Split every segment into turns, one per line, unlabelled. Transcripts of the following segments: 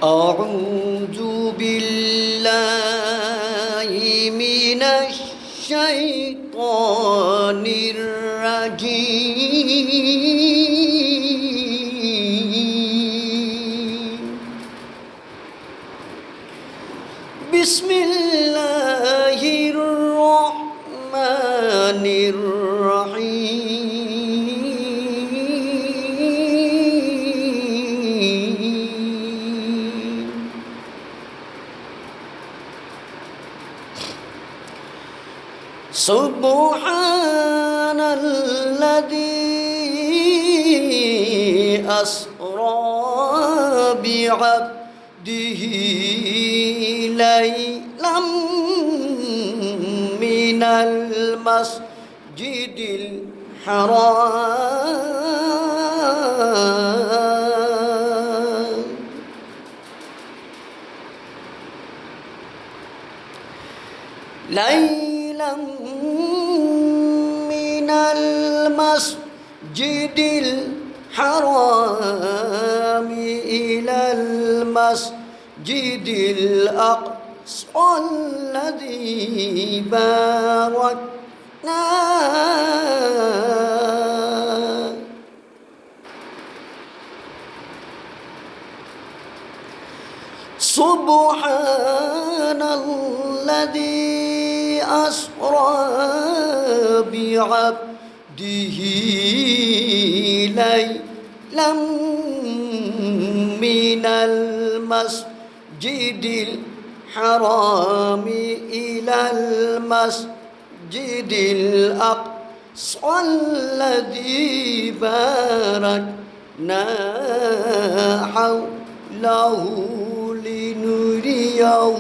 أعوذ بالله من الشيطان الرجيم بسم الله الرحمن الرحيم سبحان الذي أسرى بعبده ليلا من المسجد الحرام ليلا من المسجد الحرام إلى المسجد الأقصى الذي باركنا سبحان الذي أسرى بعبده ليلا من المسجد الحرام إلى المسجد الأقصى الذي باركنا حوله لنريه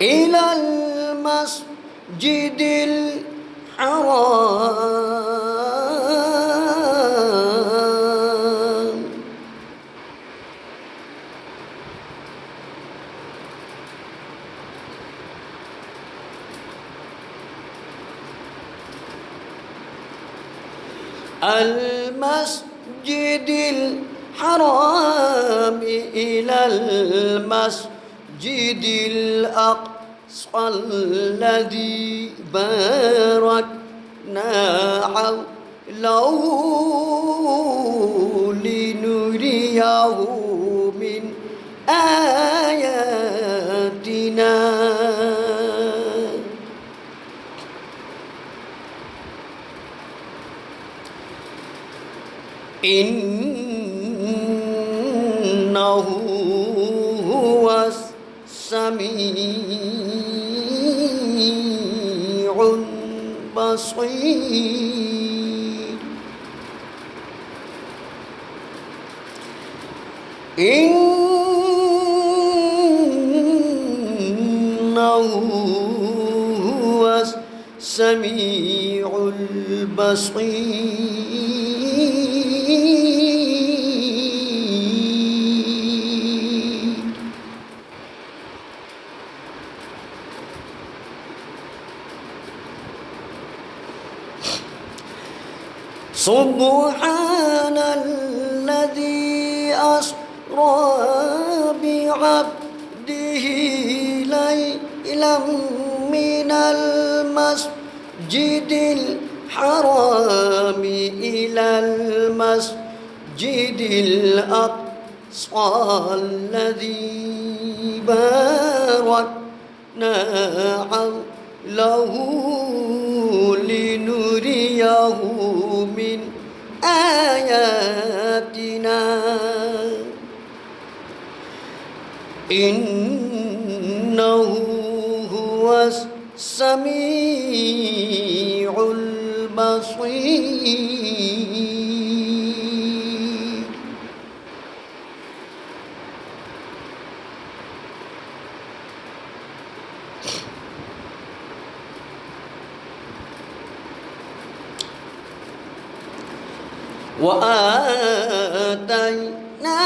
إلى المسجد الحرام المسجد الحرام إلى المسجد الأقصى الذي باركنا حوله لنريه من آياتنا إنه هو السميع البصير إنه هو السميع البصير سبحان الذي أسرى بعبده ليلا من المسجد الحرام إلى المسجد الأقصى الذي باركنا حوله لنريه من آياتنا إنه هو السميع البصير وآتينا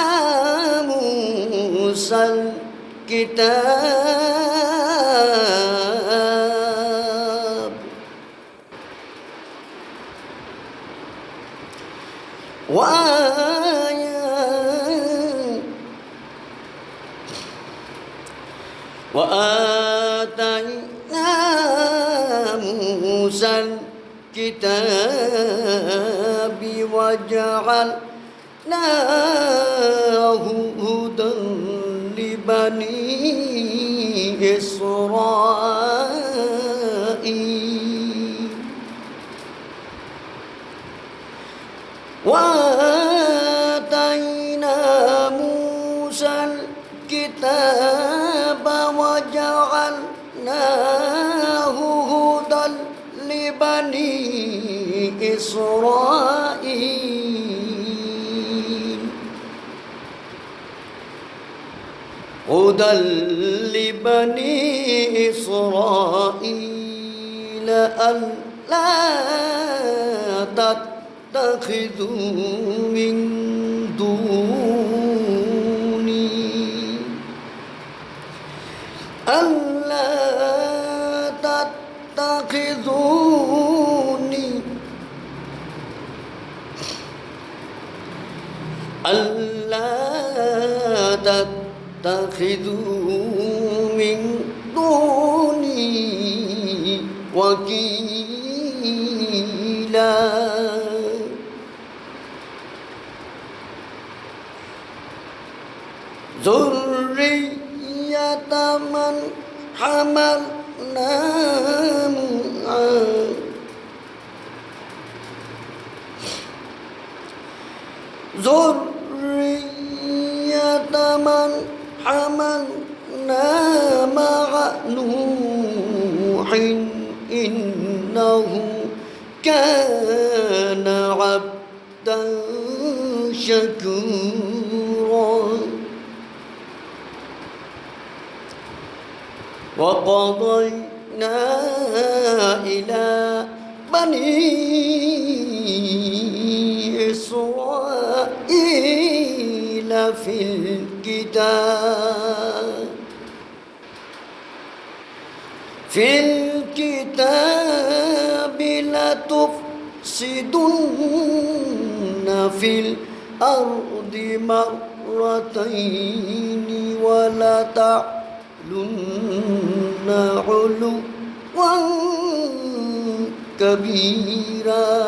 موسى الكتاب وآتينا موسى الكتاب وجعلناه هدى لبني إسرائيل وآتينا موسى الكتاب وجعلناه هدى لبني إسرائيل هدى لبني إسرائيل ألا تتخذوا من دوني ألا تتخذوني ألا تتخذوا من دوني وكيلا ذرية من حملنا ذرية من حملنا مع نوح إنه كان عبدا شكورا وقضينا إلى بني إسرائيل في الكتاب لتفسدن في الأرض مرتين ولتعلن علوا كبيرا